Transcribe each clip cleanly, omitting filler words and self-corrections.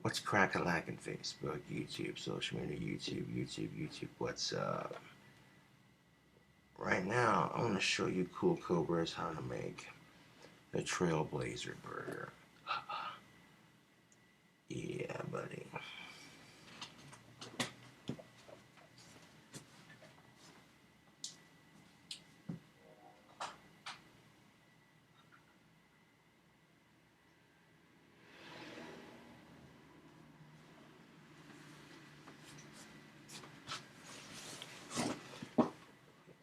What's crack-a-lackin' Facebook, YouTube, social media, YouTube, what's up? Right now, I want to show you cool cobras how to make a Trailblazer burger. Yeah, buddy.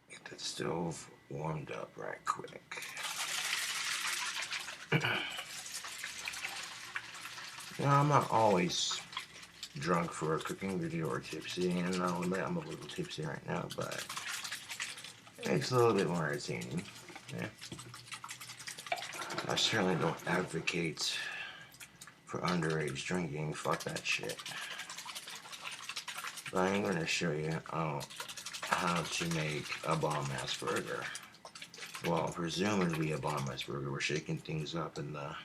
Get that stove warmed up right quick. Now, I'm not always drunk for a cooking video or tipsy, and I'll admit I'm a little tipsy right now, but it's a little bit more entertaining. Yeah. I certainly don't advocate for underage drinking. Fuck that shit. But I'm going to show you how to make a bomb-ass burger. Well, presumably a bomb-ass burger. We're shaking things up in the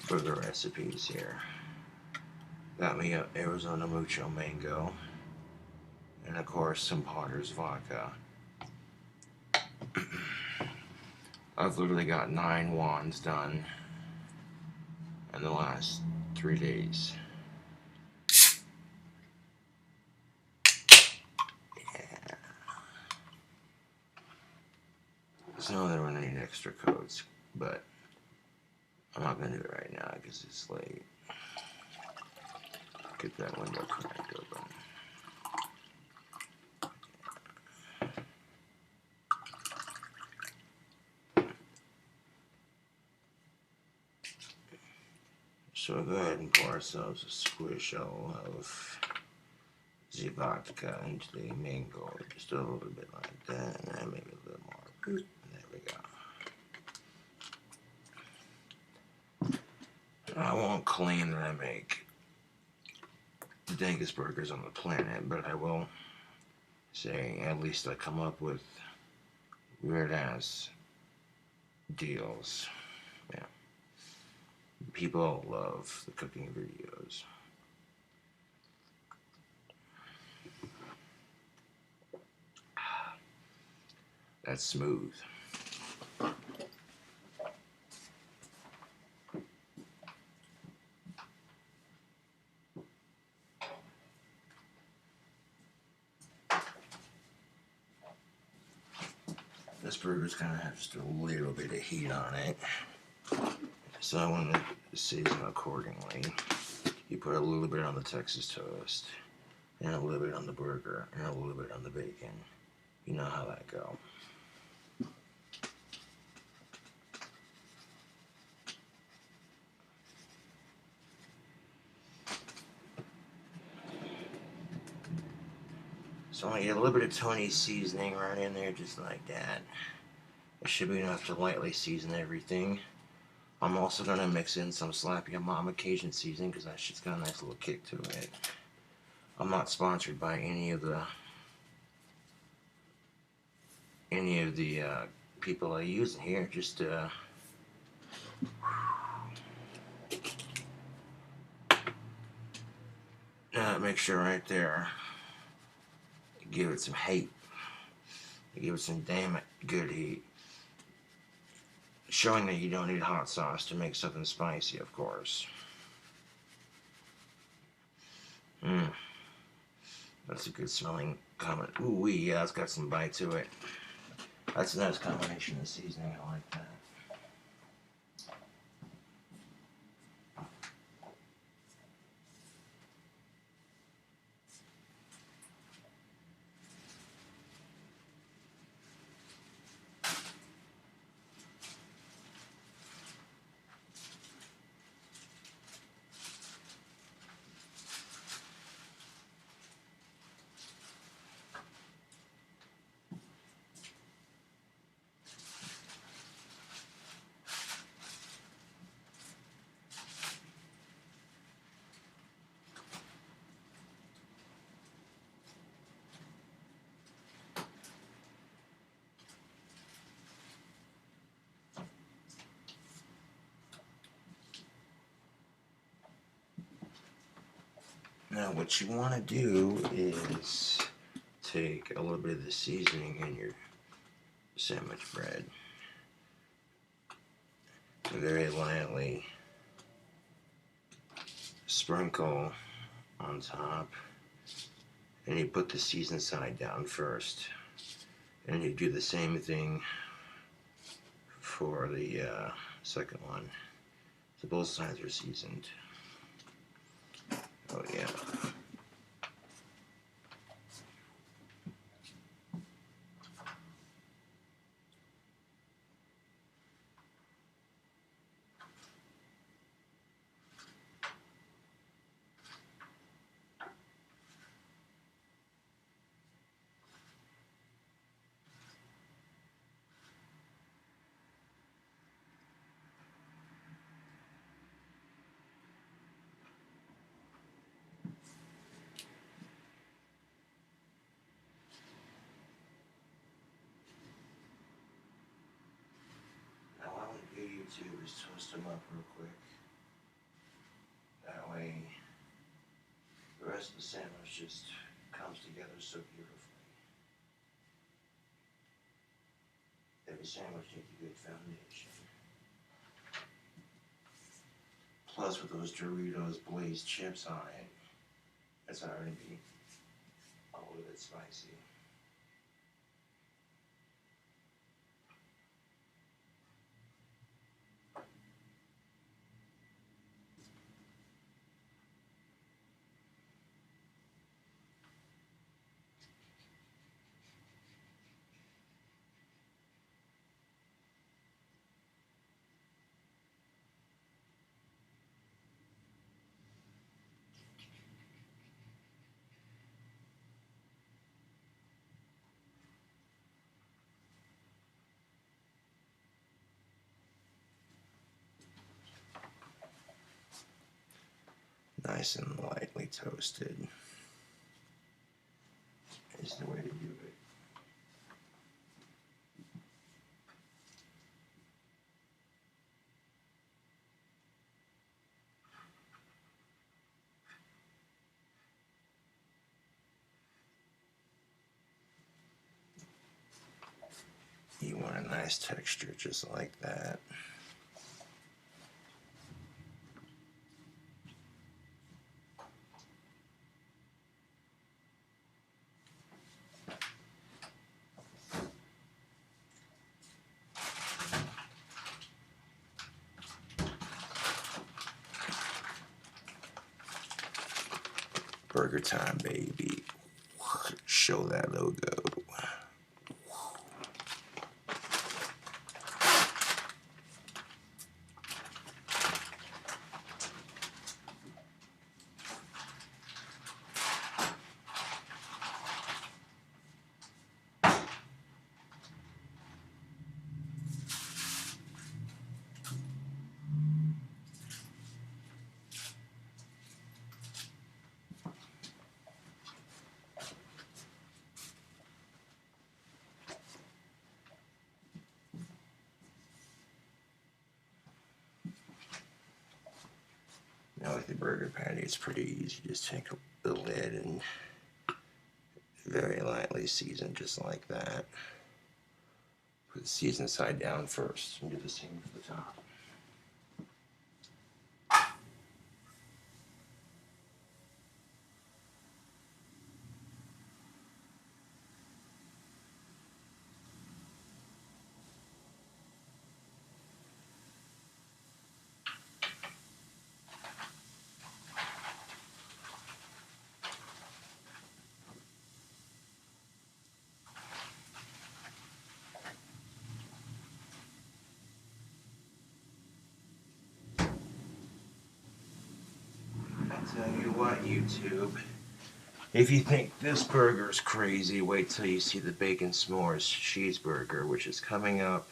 burger recipes here. Got me a Arizona Mucho Mango. And of course some Potter's vodka. I've literally got 9 wands done in the last 3 days. Yeah. So there weren't any extra codes, but I'm not gonna do it right now because it's late. Get that window cracked open. So we'll go ahead and pour ourselves a squish of the vodka into the mango. Just a little bit like that, and then maybe a little more. There we go. I won't claim that I make the dankest burgers on the planet, but I will say at least I come up with weird-ass deals. Yeah. People love the cooking videos. That's smooth. This burger's kind of has just a little bit of heat on it, so I want to season accordingly. You put a little bit on the Texas toast, and a little bit on the burger, and a little bit on the bacon. You know how that go. So I get a little bit of Tony's seasoning right in there, just like that. It should be enough to lightly season everything. I'm also going to mix in some Slap Your Mama Cajun seasoning because that shit's got a nice little kick to it. I'm not sponsored by any of the people I use here. Just make sure right there. Give it some heat. Give it some damn it good heat. Showing that you don't need hot sauce to make something spicy, of course. That's a good smelling comment. Ooh, yeah, it's got some bite to it. That's a nice combination of seasoning. I like that. Now what you want to do is take a little bit of the seasoning in your sandwich bread. Very lightly sprinkle on top, and you put the seasoned side down first, and you do the same thing for the second one, so both sides are seasoned. Oh yeah. Now what I want to do YouTube is toast them up real quick. That way the rest of the sandwich just comes together so beautifully. Every sandwich needs a good foundation. Plus with those Doritos glazed chips on it, it's already be a little bit spicy. Nice and lightly toasted is the way to do it. You want a nice texture just like that. Burger time, baby. Show that logo. Now with the burger patty, it's pretty easy. Just take the lid and very lightly season just like that. Put the seasoned side down first and do the same for the top. Tell you what, YouTube, if you think this burger is crazy, wait till you see the bacon s'mores cheeseburger, which is coming up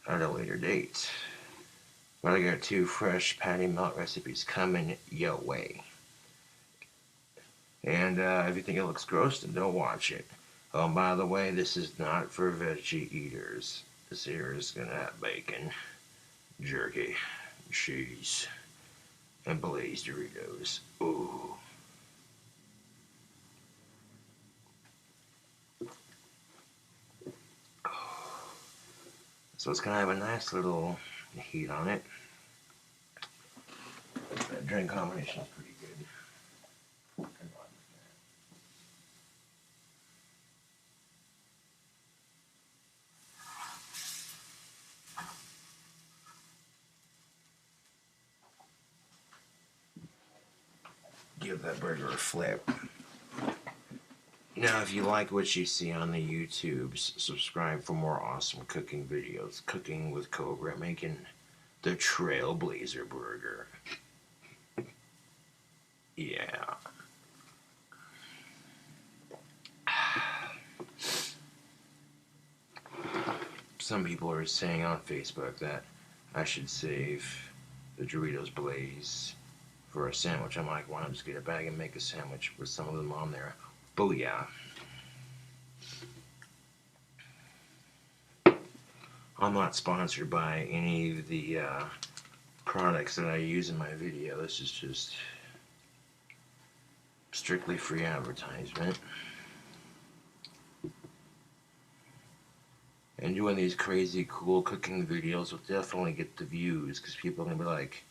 at a later date. But I got 2 fresh patty melt recipes coming your way. And if you think it looks gross, then don't watch it. Oh, by the way, this is not for veggie eaters. This here is gonna have bacon, jerky, cheese, and Blaze Doritos. Ooh. So it's gonna have a nice little heat on it. That drink combination is pretty good. Give that burger a flip. Now, if you like what you see on the YouTubes, subscribe for more awesome cooking videos. Cooking with Cobra, making the Trailblazer Burger. Yeah. Some people are saying on Facebook that I should save the Doritos Blaze for a sandwich. I'm like, why not just get a bag and make a sandwich with some of them on there? Booyah. I'm not sponsored by any of the products that I use in my video. This is just strictly free advertisement. And doing these crazy cool cooking videos will definitely get the views, because people are going to be like,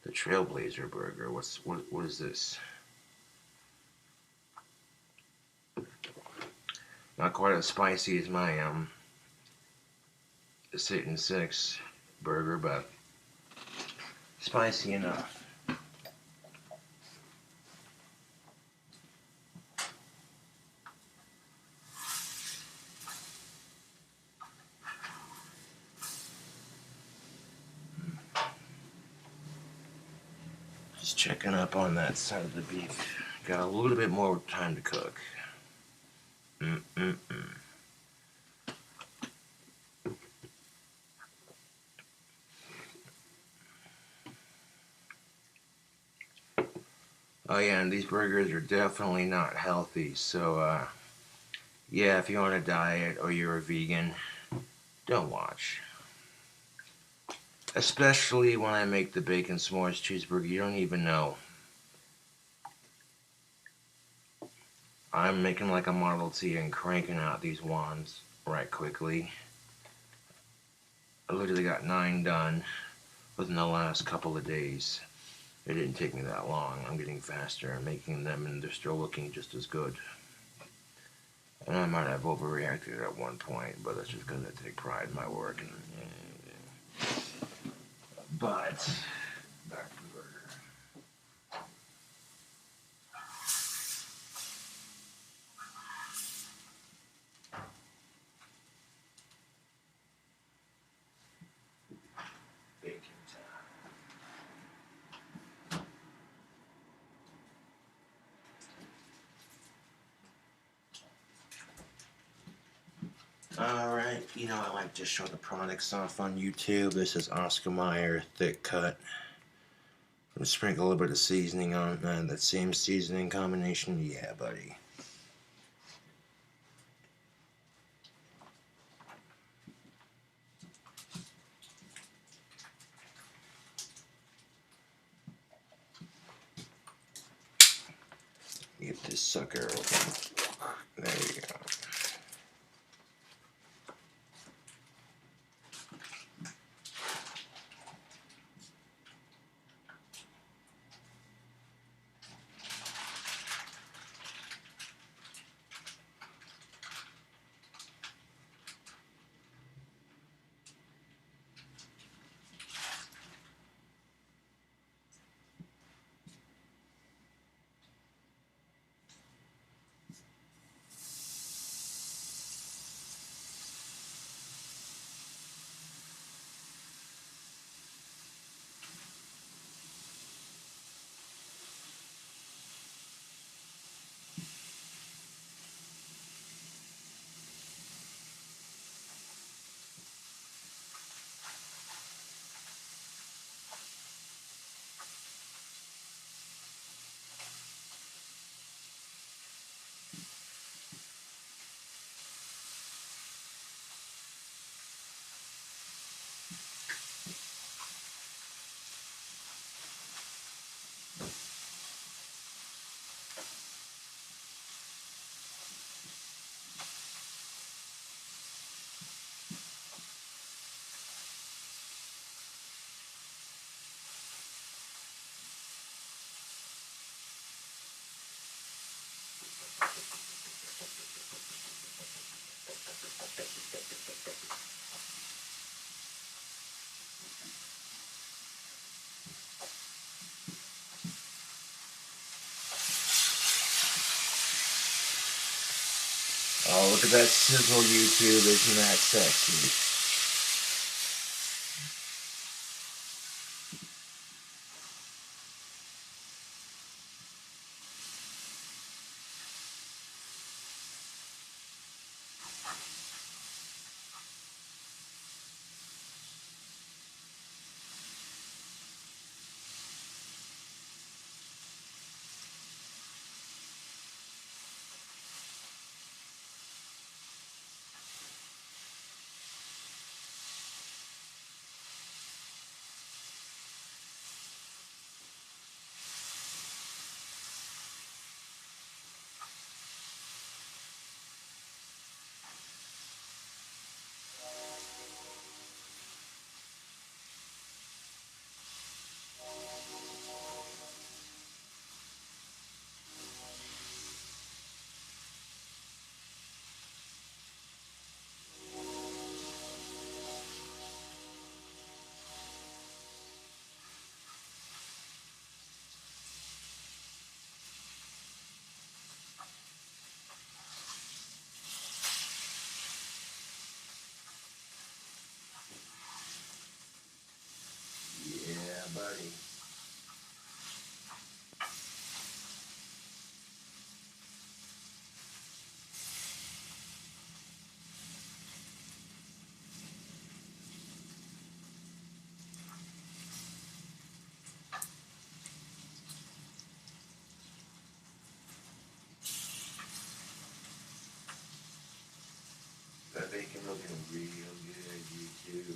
the Trailblazer Burger, what is this? Not quite as spicy as my Satan 6 burger, but spicy enough. Just checking up on that side of the beef. Got a little bit more time to cook. Oh yeah, and these burgers are definitely not healthy, so yeah, if you're on a diet or you're a vegan, don't watch. Especially when I make the bacon s'mores cheeseburger, you don't even know. I'm making like a Model T and cranking out these wands right quickly. I literally got 9 done within the last couple of days. It didn't take me that long. I'm getting faster and making them, and they're still looking just as good. And I might have overreacted at one point, but that's just because I take pride in my work. But back to the burger. Bacon time. Alright, you know I like to show the products off on YouTube. This is Oscar Mayer thick cut. I'm sprinkle a little bit of seasoning on that same seasoning combination. Yeah, buddy. Get this sucker open. There you go. Oh, look at that sizzle, YouTube. Isn't that sexy? Yeah, buddy. That bacon looking real good, YouTube.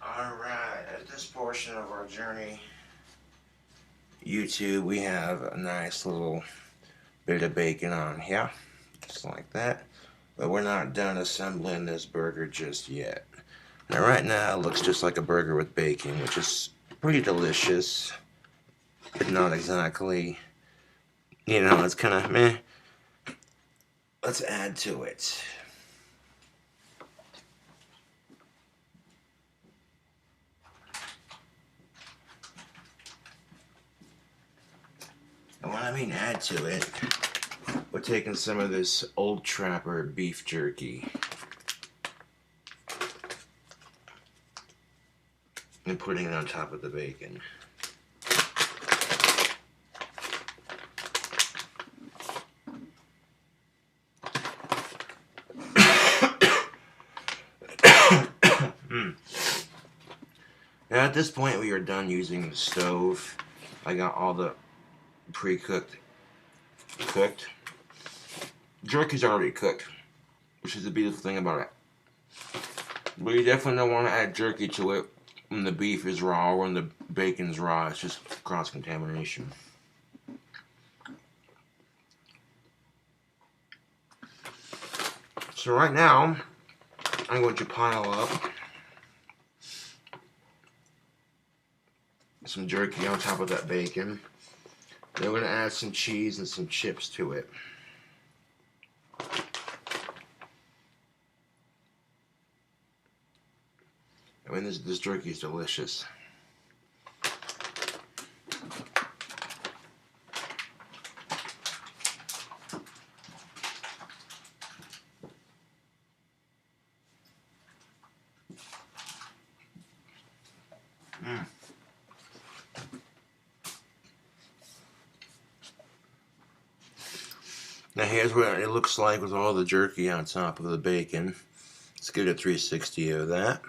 Alright, at this portion of our journey, YouTube, we have a nice little bit of bacon on here, just like that. But we're not done assembling this burger just yet. Now right now it looks just like a burger with bacon, which is pretty delicious, but not exactly, you know, it's kind of meh. Let's add to it. And when I mean add to it, we're taking some of this Old Trapper beef jerky and putting it on top of the bacon. Now at this point we are done using the stove. I got all the pre-cooked cooked. Jerky's already cooked, which is the beautiful thing about it. But you definitely don't want to add jerky to it when the beef is raw or when the bacon's raw. It's just cross-contamination. So right now, I'm going to pile up some jerky on top of that bacon. Then we're going to add some cheese and some chips to it. I mean, this jerky is delicious. Now here's what it looks like with all the jerky on top of the bacon. It's give it a 360 of that.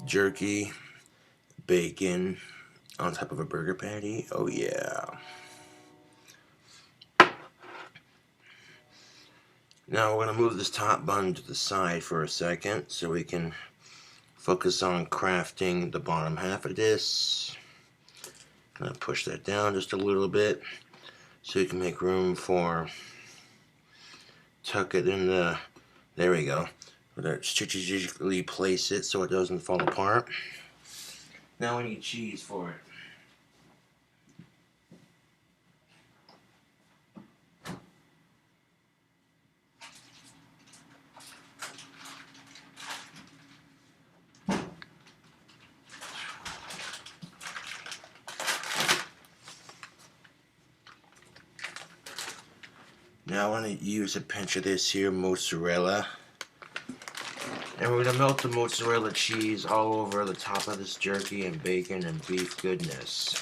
Jerky, bacon on top of a burger patty. Oh yeah. Now we're going to move this top bun to the side for a second so we can focus on crafting the bottom half of this. Gonna push that down just a little bit so you can make room for, tuck it in the, there we go. Strategically place it so it doesn't fall apart. Now we need cheese for it. Now I want to use a pinch of this here mozzarella. And we're going to melt the mozzarella cheese all over the top of this jerky and bacon and beef goodness.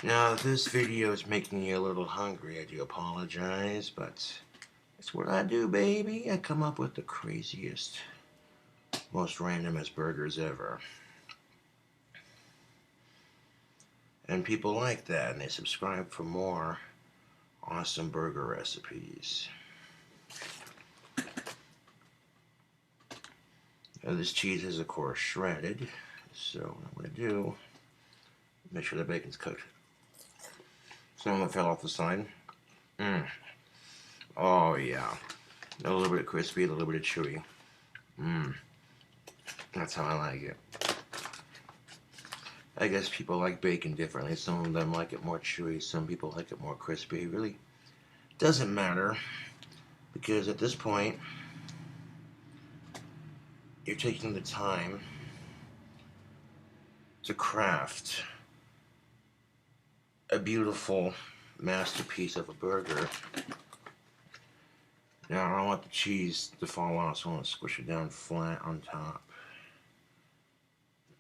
Now, if this video is making you a little hungry, I do apologize, but it's what I do, baby. I come up with the craziest, most randomest burgers ever. And people like that, and they subscribe for more awesome burger recipes. Now, this cheese is, of course, shredded. So what I'm going to do, make sure the bacon's cooked. Some of it fell off the side. Oh, yeah. A little bit crispy, a little bit chewy. That's how I like it. I guess people like bacon differently. Some of them like it more chewy. Some people like it more crispy. It really doesn't matter, because at this point, you're taking the time to craft a beautiful masterpiece of a burger. Now, I don't want the cheese to fall off, so I want to squish it down flat on top.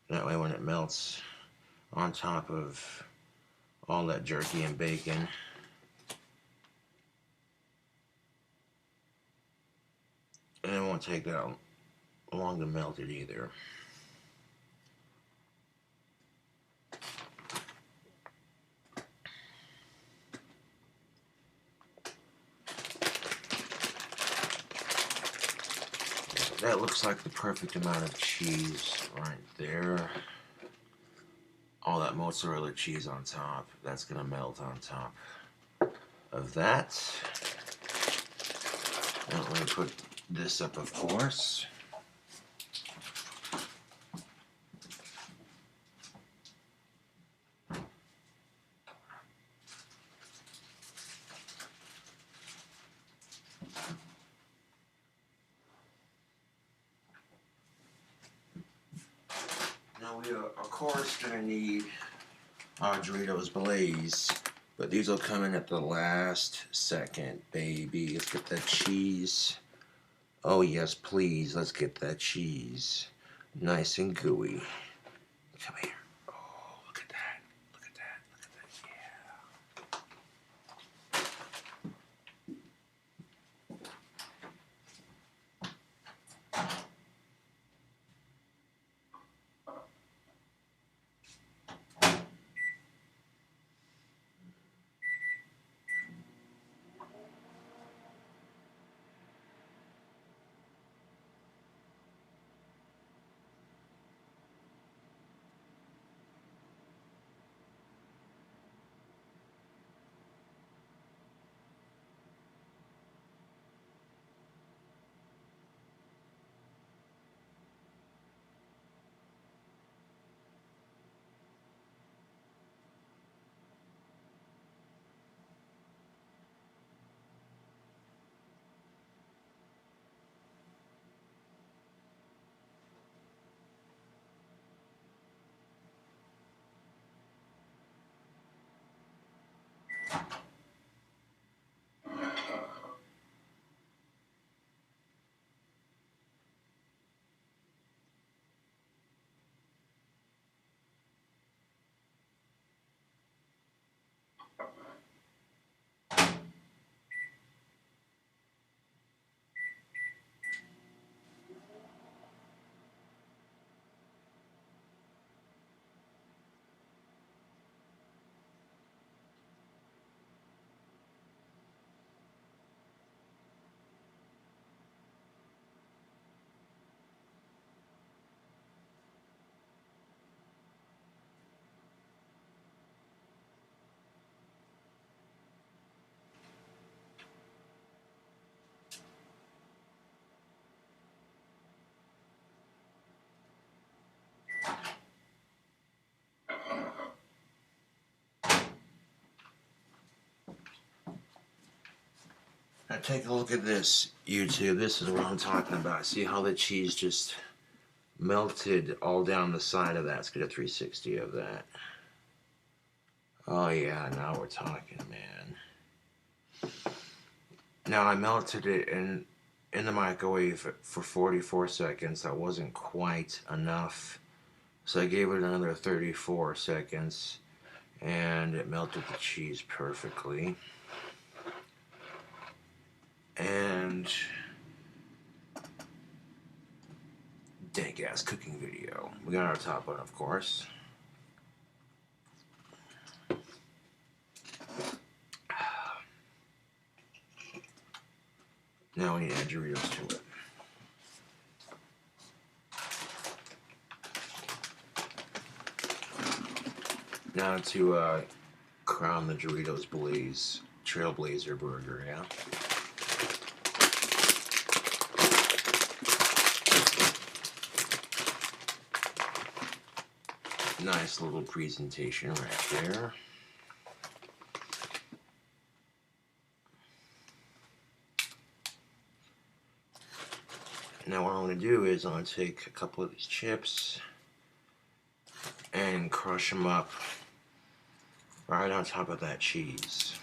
That way when it melts on top of all that jerky and bacon, and it won't take that long to melt it either. That looks like the perfect amount of cheese right there. All that mozzarella cheese on top, that's gonna melt on top of that. Now let me put this up, of course. Now we are, of course, gonna need our Doritos Blaze, but these will come in at the last second, baby. Let's get that cheese. Oh yes, please, let's get that cheese. Nice and gooey. Come here. Oh, look at that. Look at that. Look at that. Yeah. Now take a look at this, YouTube. This is what I'm talking about. See how the cheese just melted all down the side of that? Let's get a 360 of that. Oh yeah, now we're talking, man. Now I melted it in the microwave for 44 seconds. That wasn't quite enough, so I gave it another 34 seconds, and it melted the cheese perfectly. And dank ass cooking video. We got our top one, of course. Now we need to add Doritos to it. Now to crown the Doritos Blaze Trailblazer Burger, yeah? Nice little presentation right there. Now what I'm going to do is I'm going to take a couple of these chips and crush them up right on top of that cheese.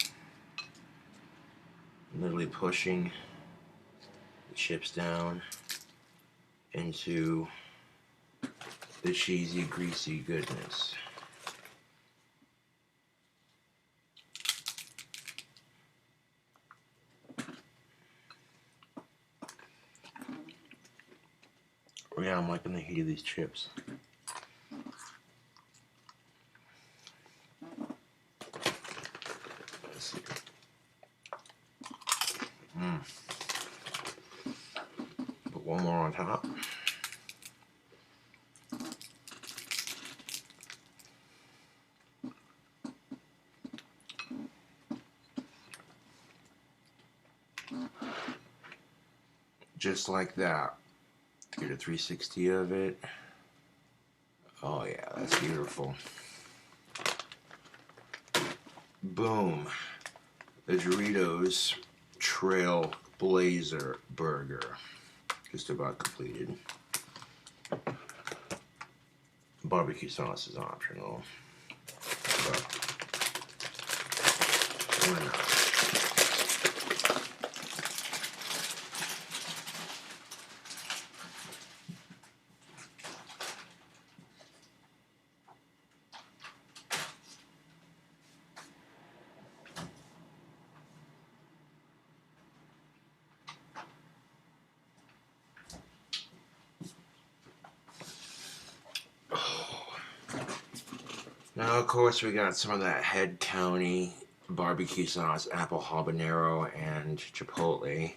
Literally pushing the chips down into the cheesy, greasy goodness. Yeah, I'm liking the heat of these chips. Let's see. Put one more on top. Just like that. Get a 360 of it. Oh yeah, that's beautiful. Boom. The Doritos Trailblazer Burger. Just about completed. Barbecue sauce is optional. But why not? Now, of course, we got some of that Head County barbecue sauce, apple habanero, and chipotle.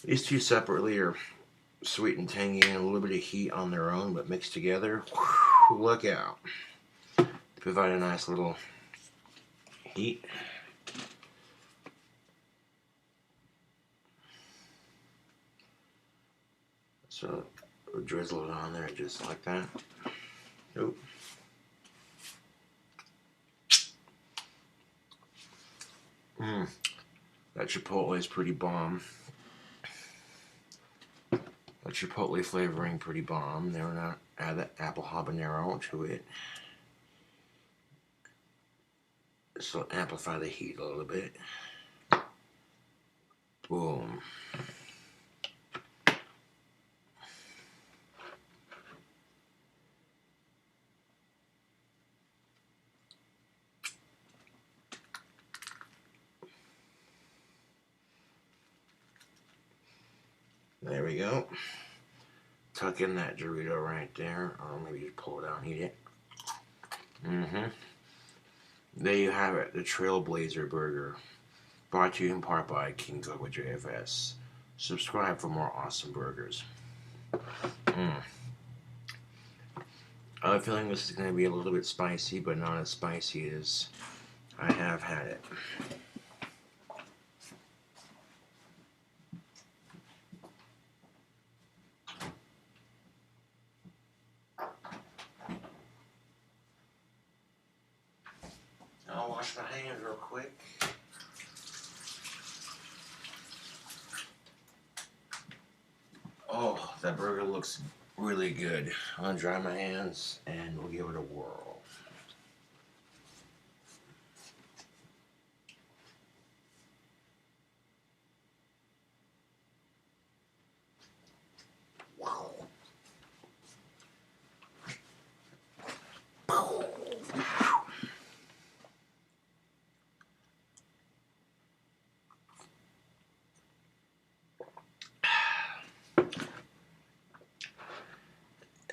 These two separately are sweet and tangy and a little bit of heat on their own, but mixed together, whew, look out. Provide a nice little heat. So, we'll drizzle it on there just like that. Nope. That chipotle is pretty bomb. The chipotle flavoring pretty bomb. Then we're gonna add that apple habanero to it. So amplify the heat a little bit. Boom. There we go. Tuck in that Dorito right there, or maybe just pull it out and eat it. There you have it, the Trailblazer Burger. Brought to you in part by KINGCOBRAJFS. Subscribe for more awesome burgers. I have a feeling this is going to be a little bit spicy, but not as spicy as I have had it. I'll wash my hands real quick. Oh, that burger looks really good. I'm gonna dry my hands and we'll give it a whirl.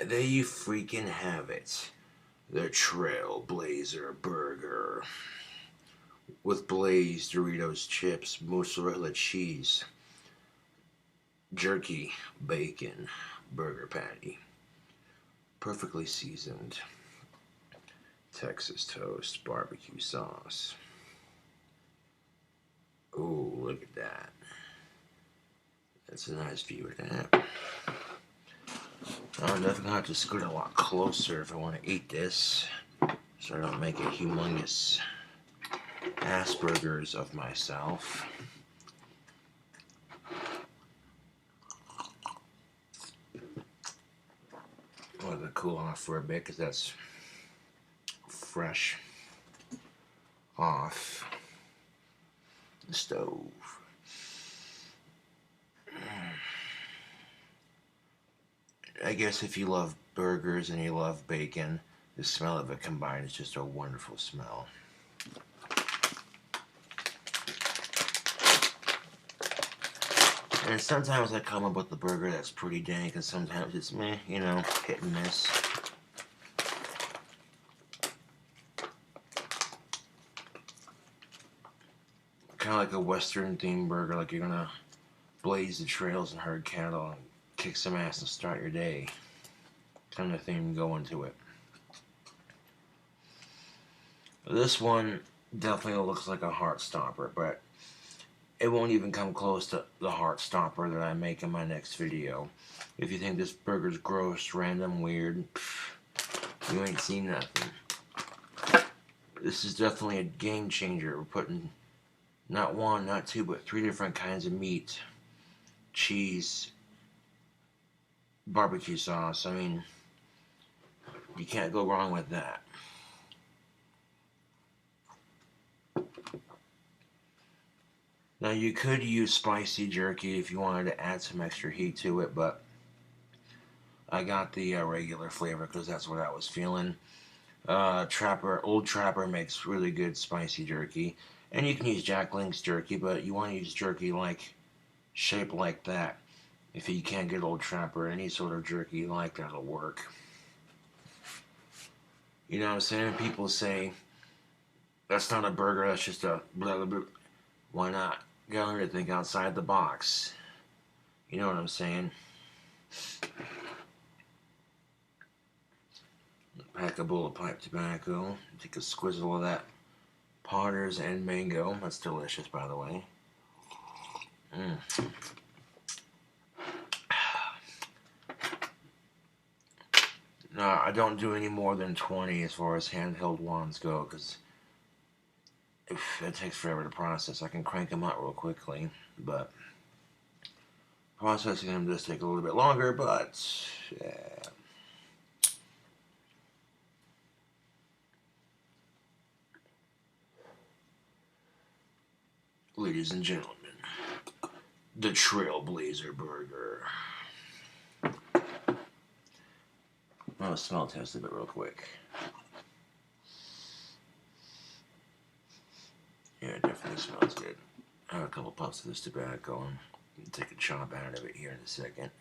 There you freaking have it. The Trailblazer Burger. With glazed Doritos chips, mozzarella cheese, jerky, bacon, burger patty. Perfectly seasoned Texas toast, barbecue sauce. Ooh, look at that. That's a nice view of that. I'm definitely gonna have to scoot a lot closer if I want to eat this, so I don't make a humongous Asperger's of myself. I'll let it cool off for a bit because that's fresh off the stove. I guess if you love burgers and you love bacon, the smell of it combined is just a wonderful smell. And sometimes I come up with a burger that's pretty dank, and sometimes it's meh, you know, hit and miss. Kind of like a Western themed burger, like you're gonna blaze the trails and herd cattle and kick some ass and start your day. Kind of theme going to it. This one definitely looks like a heart stopper, but it won't even come close to the heart stopper that I make in my next video. If you think this burger's gross, random, weird, you ain't seen nothing. This is definitely a game changer. We're putting not one, not two, but 3 different kinds of meat, cheese, barbecue sauce. I mean, you can't go wrong with that. Now you could use spicy jerky if you wanted to add some extra heat to it, but I got the regular flavor because that's what I was feeling. Old Trapper makes really good spicy jerky, and you can use Jack Link's jerky, but you want to use jerky like shaped like that. If you can't get Old Trapper, any sort of jerky like that'll work. You know what I'm saying? People say that's not a burger, that's just a blah blah blah. Why not go and think outside the box? You know what I'm saying? Pack a bowl of pipe tobacco. Take a squizzle of that Potter's and mango. That's delicious, by the way. No, I don't do any more than 20 as far as handheld wands go, because it takes forever to process. I can crank them out real quickly, but processing them does take a little bit longer, but yeah. Ladies and gentlemen, the Trailblazer Burger. I'll smell test it real quick. Yeah, it definitely smells good. I have a couple puffs of this tobacco and take a chomp out of it here in a second.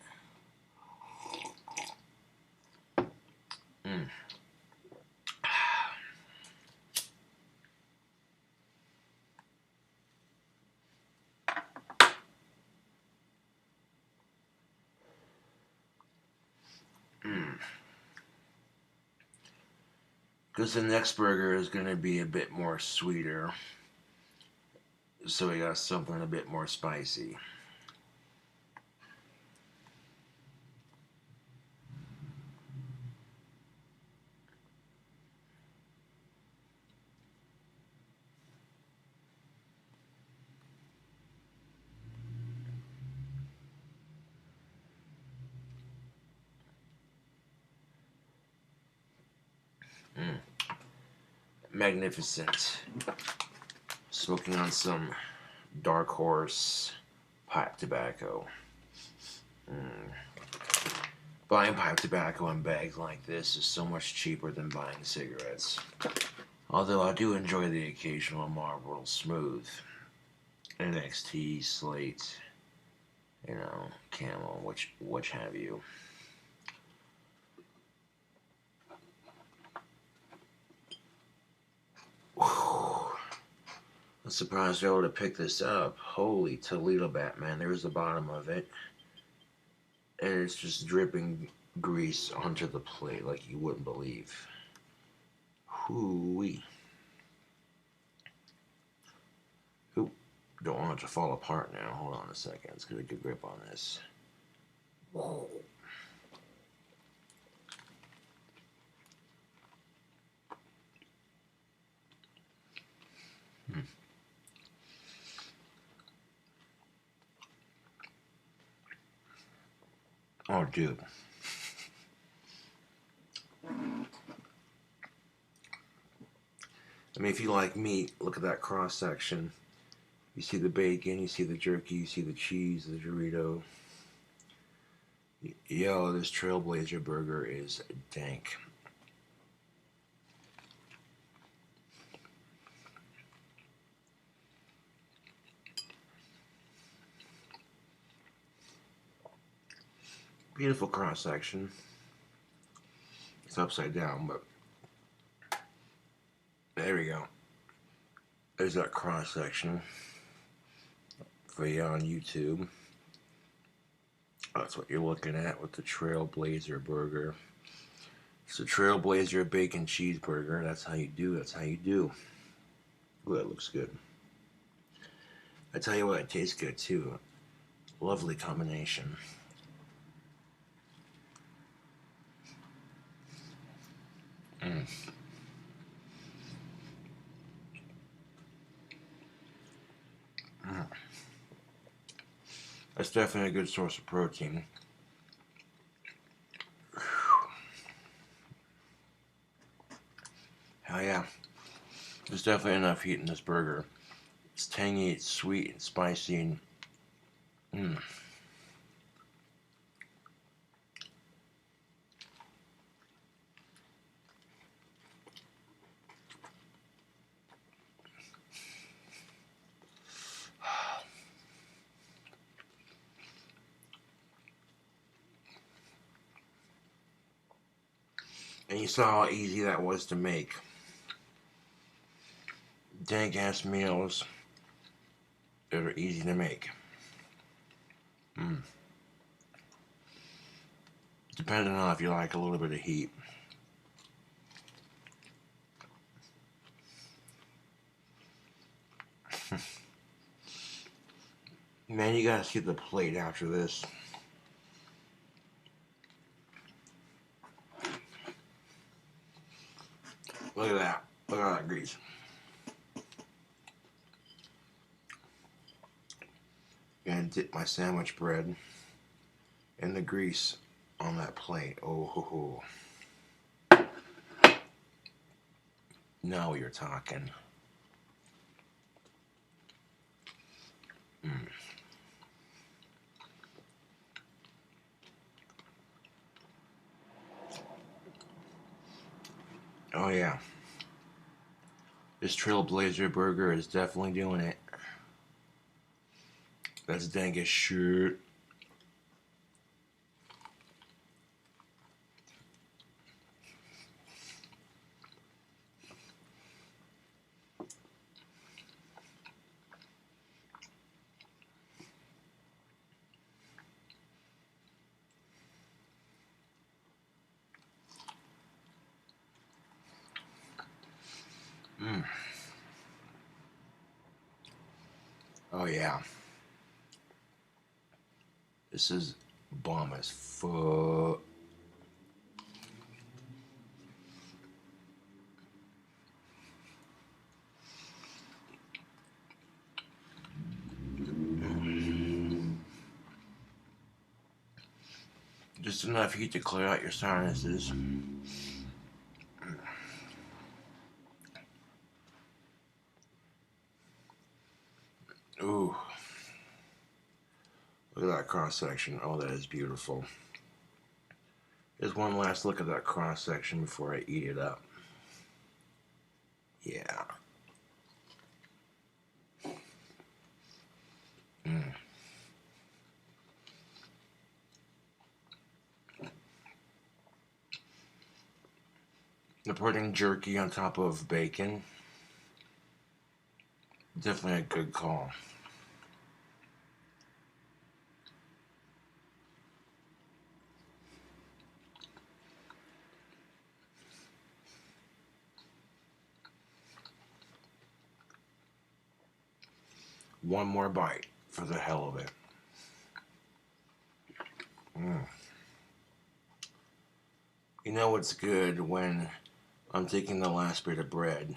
Because the next burger is going to be a bit more sweeter. So we got something a bit more spicy. Magnificent. Smoking on some Dark Horse pipe tobacco. Buying pipe tobacco in bags like this is so much cheaper than buying cigarettes. Although I do enjoy the occasional Marlboro Smooth, NXT, Slate, Camel, which have you. Whew. I'm surprised I would have picked this up. Holy Toledo Batman, there's the bottom of it. And it's just dripping grease onto the plate like you wouldn't believe. Hoo-wee. Oop, don't want it to fall apart now. Hold on a second. Let's get a good grip on this. Whoa. Oh, dude. I mean, if you like meat, look at that cross section. You see the bacon, you see the jerky, you see the cheese, the Dorito. Yo, this Trailblazer burger is dank. Beautiful cross section. It's upside down, but there we go. There's that cross section for you on YouTube. That's what you're looking at with the Trailblazer burger. It's a Trailblazer bacon cheeseburger. That's how you do. That's how you do. Ooh, that looks good. I tell you what, it tastes good too. Lovely combination. That's definitely a good source of protein. Hell yeah. There's definitely enough heat in this burger. It's tangy, it's sweet, and spicy, and and you saw how easy that was to make. Dank ass meals that are easy to make. Depending on if you like a little bit of heat. Man, you gotta see the plate after this. Look at that. Look at that grease. And dip my sandwich bread in the grease on that plate. Oh, ho, ho. Now you're talking. Oh yeah. This Trailblazer burger is definitely doing it. That's dang as shit. Oh yeah. This is bomb as fuck. Just enough heat to clear out your sinuses. cross section. Oh, that is beautiful. Just one last look at that cross section before I eat it up. Yeah. The pudding jerky on top of bacon. Definitely a good call. One more bite for the hell of it. You know what's good when I'm taking the last bit of bread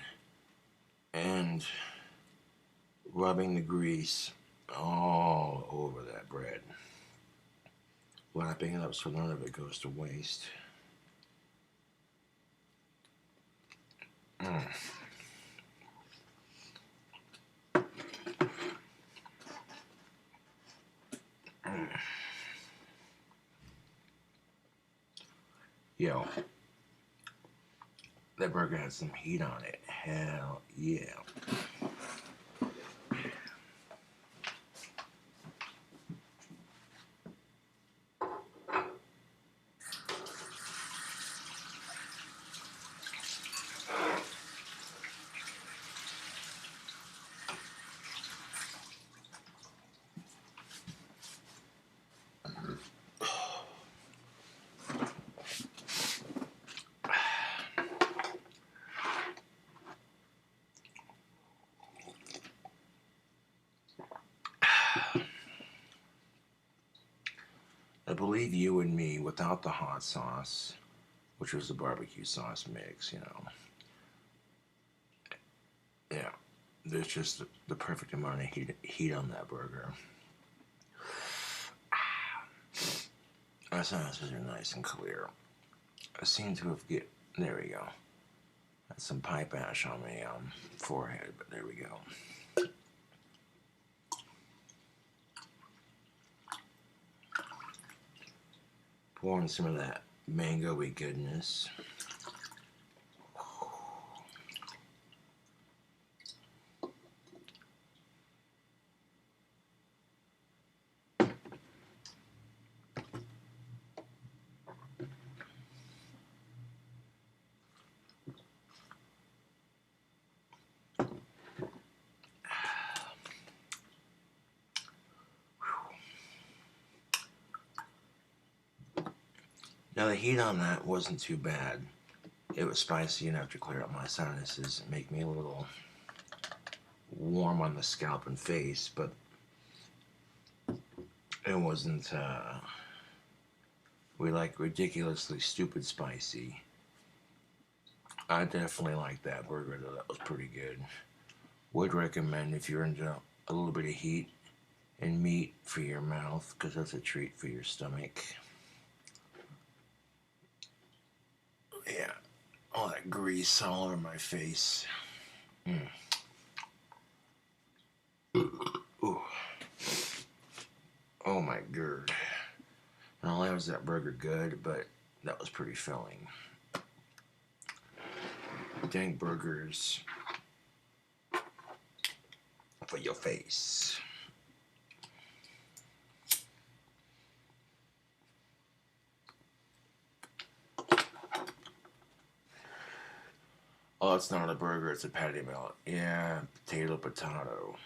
and rubbing the grease all over that bread, lapping it up so none of it goes to waste. Yo, that burger has some heat on it. Hell yeah. I believe You and Me without the hot sauce, which was the barbecue sauce mix, you know. Yeah, there's just the perfect amount of heat on that burger. Our sinuses are nice and clear. I seem to have there we go. That's some pipe ash on my forehead, but there we go. Pouring some of that mango-y goodness. Now the heat on that wasn't too bad. It was spicy enough to clear up my sinuses and make me a little warm on the scalp and face, but it wasn't ridiculously stupid spicy. I definitely liked that burger though. That was pretty good. Would recommend if you're into a little bit of heat and meat for your mouth, because that's a treat for your stomach. Yeah, all that grease all over my face. Ooh. Oh my god. Not only was that burger good, but that was pretty filling. Dank burgers for your face. Oh, it's not a burger, it's a patty melt. Yeah, potato.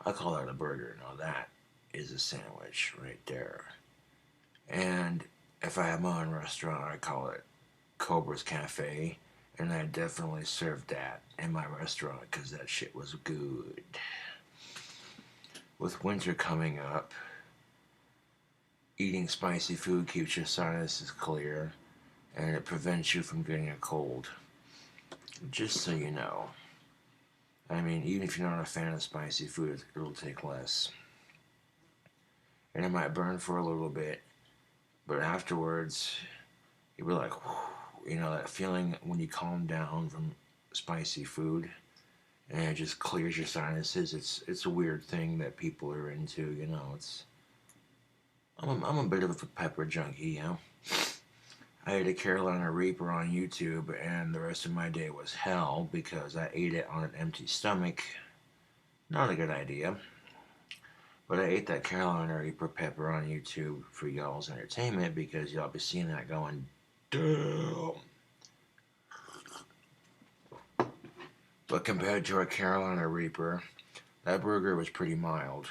I call that a burger. Now that is a sandwich right there. And if I have my own restaurant, I call it Cobra's Cafe. And I definitely served that in my restaurant because that shit was good. With winter coming up, eating spicy food keeps your sinuses clear and it prevents you from getting a cold. Just so you know. I mean, even if you're not a fan of spicy food, it'll take less. And it might burn for a little bit, but afterwards, you'll be like, whew, you know, that feeling when you calm down from spicy food and it just clears your sinuses. It's a weird thing that people are into, you know. I'm a bit of a pepper junkie, you know. I ate a Carolina Reaper on YouTube, and the rest of my day was hell because I ate it on an empty stomach. Not a good idea. But I ate that Carolina Reaper pepper on YouTube for y'all's entertainment because y'all be seeing that going, damn. But compared to a Carolina Reaper, that burger was pretty mild.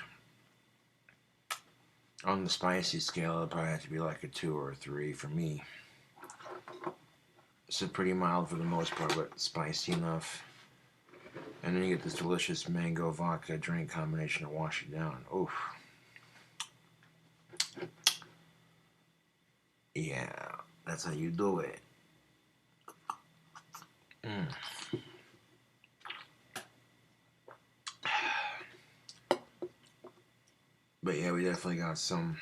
On the spicy scale, it'd probably have to be like a 2 or a 3 for me. So pretty mild for the most part, but spicy enough. And then you get this delicious mango vodka drink combination to wash it down. Oof. Yeah, that's how you do it. But yeah, we definitely got some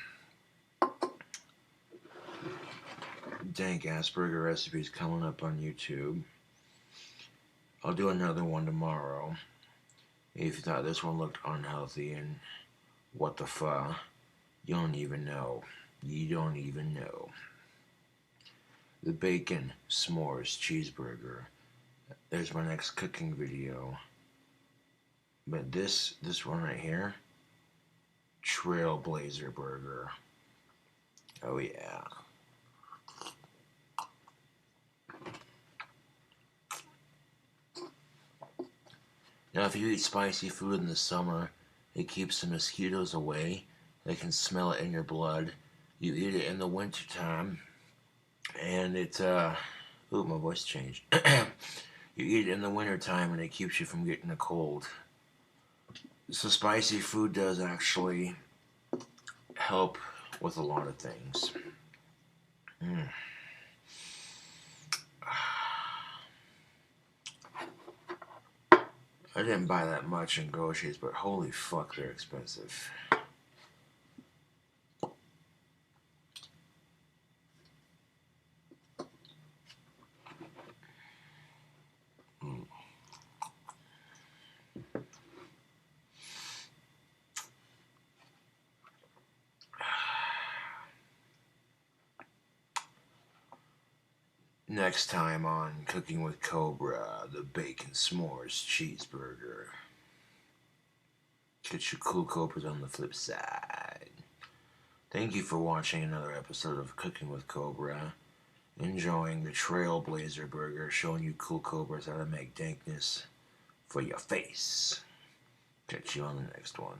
dank ass burger recipes coming up on YouTube. I'll do another one tomorrow. If you thought this one looked unhealthy and what the fuck, you don't even know. You don't even know. The bacon s'mores cheeseburger. There's my next cooking video. But this one right here, Trailblazer burger. Oh yeah. Now if you eat spicy food in the summer, it keeps the mosquitoes away. They can smell it in your blood. You eat it in the wintertime, and it, ooh, my voice changed. You eat it in the wintertime, and it keeps you from getting a cold. So spicy food does actually help with a lot of things. I didn't buy that much in groceries, but holy fuck, they're expensive. Next time on Cooking with Cobra, the bacon s'mores cheeseburger. Get your cool cobras on the flip side. Thank you for watching another episode of Cooking with Cobra. Enjoying the Trailblazer burger, showing you cool cobras how to make dankness for your face. Catch you on the next one.